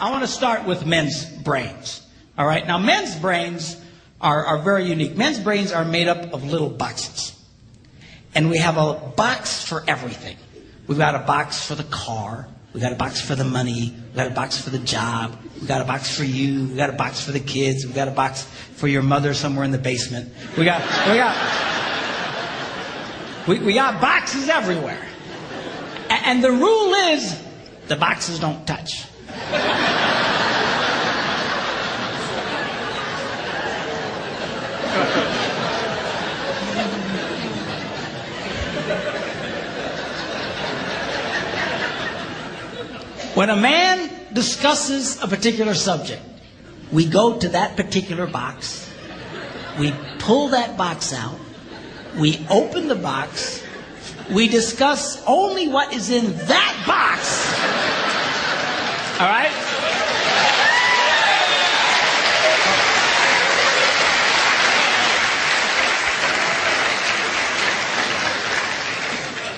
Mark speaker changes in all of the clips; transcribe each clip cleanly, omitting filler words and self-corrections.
Speaker 1: I want to start with men's brains. All right? Now, men's brains are very unique. Men's brains are made up of little boxes. And we have a box for everything. We've got a box for the car. We've got a box for the money. We've got a box for the job. We've got a box for you. We've got a box for the kids. We've got a box for your mother somewhere in the basement. We got boxes everywhere. And the rule is, the boxes don't touch. When a man discusses a particular subject, we go to that particular box, we pull that box out, we open the box, we discuss only what is in that box. All right?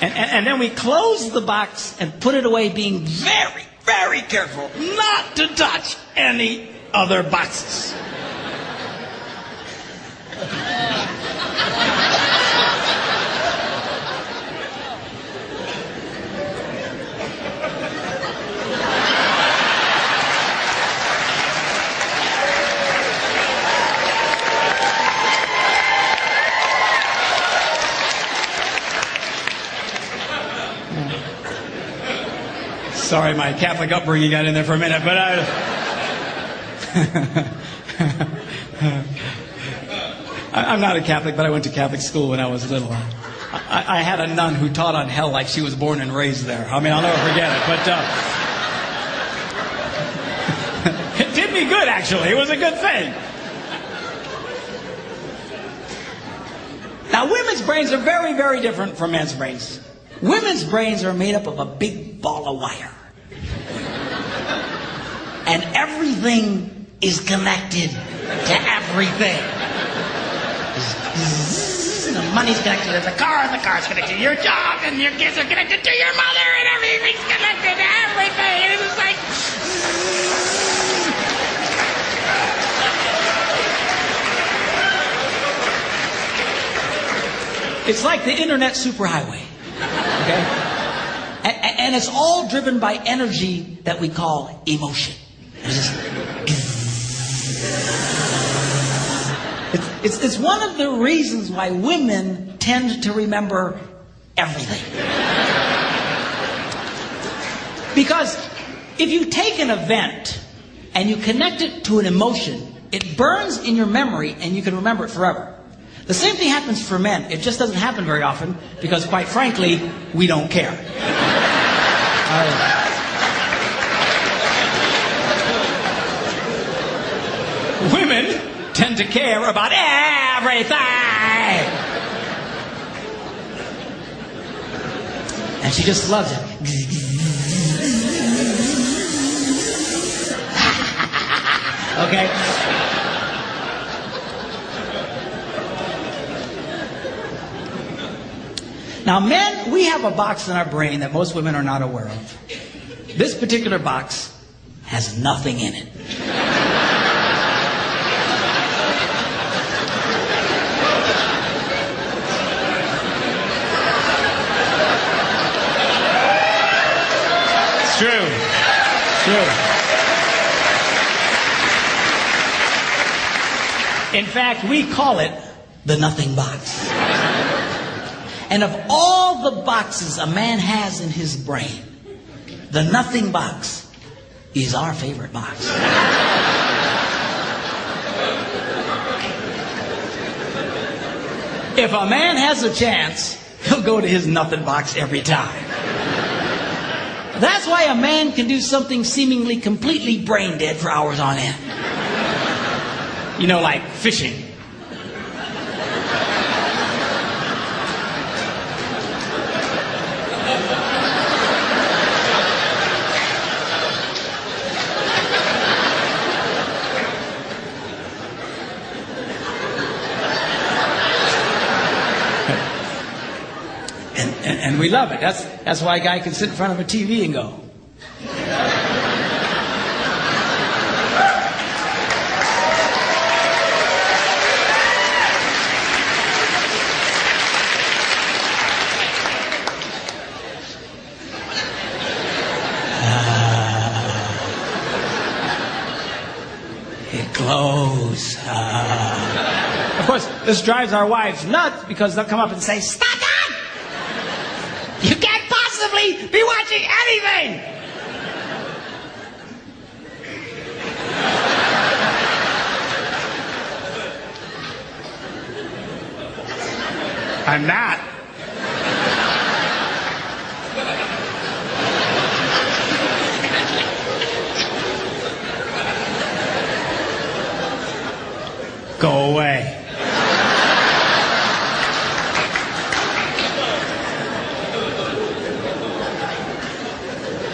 Speaker 1: And then we close the box and put it away, being very, very careful not to touch any other boxes. Sorry, my Catholic upbringing got in there for a minute, but I'm not a Catholic, but I went to Catholic school when I was little. I had a nun who taught on hell like she was born and raised there. I mean, I'll never forget it, but it did me good, actually. It was a good thing. Now, women's brains are very, very different from men's brains. Women's brains are made up of a big ball of wire. And everything is connected to everything. The money's connected to the car, and the car's connected to your job, and your kids are connected to your mother, and everything's connected to everything. And it's like... It's like the internet superhighway. Okay? And it's all driven by energy that we call emotion. It's one of the reasons why women tend to remember everything. Because if you take an event and you connect it to an emotion, it burns in your memory and you can remember it forever. The same thing happens for men. It just doesn't happen very often because, quite frankly, we don't care. Women tend to care about everything. And she just loves it. Okay? Now, men, we have a box in our brain that most women are not aware of. This particular box has nothing in it. It's true. It's true. In fact, we call it the nothing box. And of all the boxes a man has in his brain, the nothing box is our favorite box. If a man has a chance, he'll go to his nothing box every time. That's why a man can do something seemingly completely brain dead for hours on end. You know, like fishing. And we love it. That's why a guy can sit in front of a TV and go. clothes. Of course, this drives our wives nuts because they'll come up and say, "Stop that! You can't possibly be watching anything!" I'm not. Go away.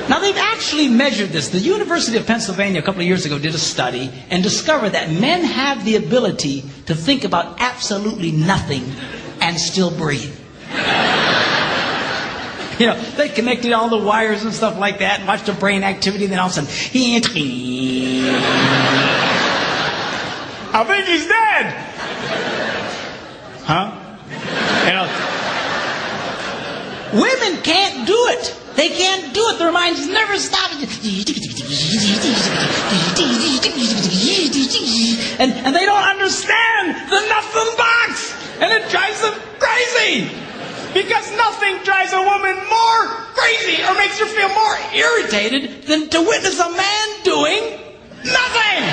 Speaker 1: Now they've actually measured this. The University of Pennsylvania a couple of years ago did a study and discovered that men have the ability to think about absolutely nothing and still breathe. You know, they connected all the wires and stuff like that and watched the brain activity, and then all of a sudden, I think he's dead. Huh? You know, women can't do it. They can't do it. Their minds never stop. And they don't understand the nothing box. And it drives them crazy. Because nothing drives a woman more crazy or makes her feel more irritated than to witness a man doing nothing.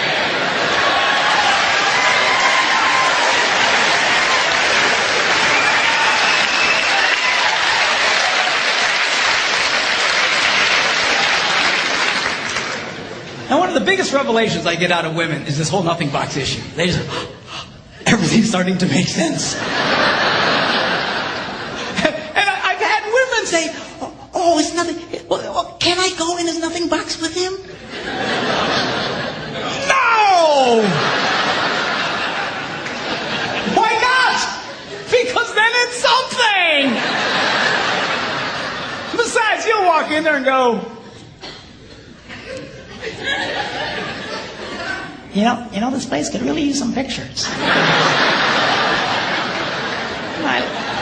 Speaker 1: And one of the biggest revelations I get out of women is this whole nothing box issue. They just, everything's starting to make sense. And I've had women say, oh, it's nothing. Well, can I go in his nothing box with him? No! Why not? Because then it's something. Besides, you'll walk in there and go, You know, this place could really use some pictures.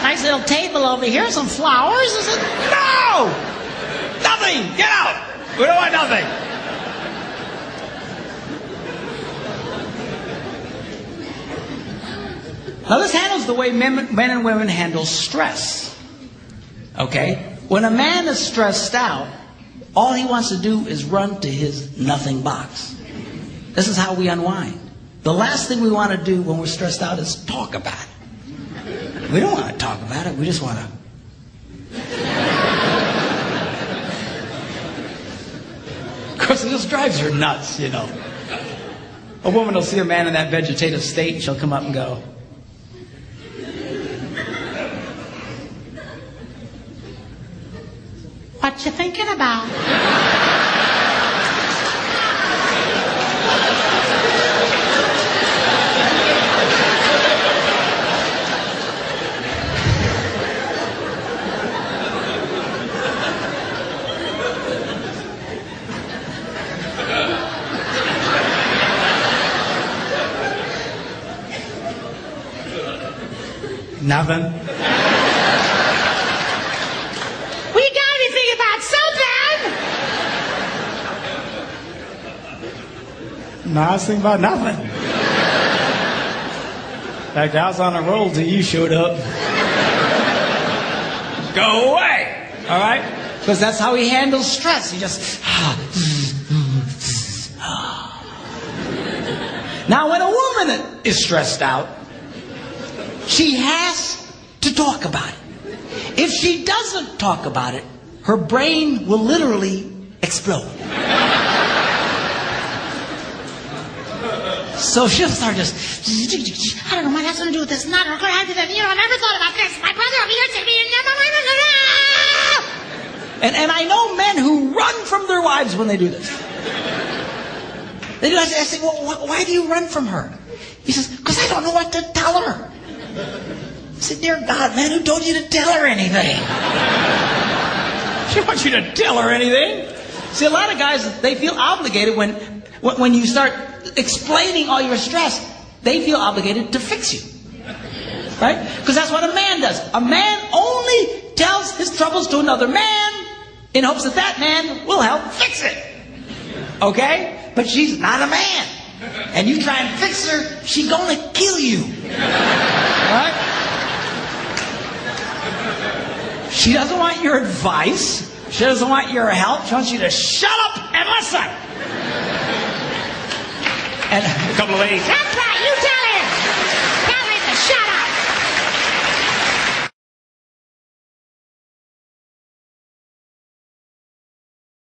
Speaker 1: Nice little table over here, some flowers. No! Nothing! Get out! We don't want nothing. Now this handles the way men and women handle stress. Okay? When a man is stressed out, all he wants to do is run to his nothing box. This is how we unwind. The last thing we want to do when we're stressed out is talk about it. We don't want to talk about it. We just want to. Of course, it just drives her nuts, you know. A woman will see a man in that vegetative state and she'll come up and go, "What you thinking about?" Nothing. We gotta be thinking about something. No, I was thinking about nothing. In fact, I was on a roll till you showed up. Go away. All right? Because that's how he handles stress. He just. Now, when a woman is stressed out, she has to talk about it. If she doesn't talk about it, her brain will literally explode. So she'll start just, I don't know what that's going to do with this. Not, I never thought about this. My brother over here said me. And I know men who run from their wives when they do this. They do. I say, well, why do you run from her? He says, because I don't know what to tell her. I said, dear God, man, who told you to tell her anything? She wants you to tell her anything. See, a lot of guys, they feel obligated when you start explaining all your stress, they feel obligated to fix you. Right? Because that's what a man does. A man only tells his troubles to another man in hopes that that man will help fix it. Okay? But she's not a man. and you try and fix her, she's gonna kill you. Right? She doesn't want your advice. She doesn't want your help. She wants you to shut up and listen. And a couple of ladies, that's right, you tell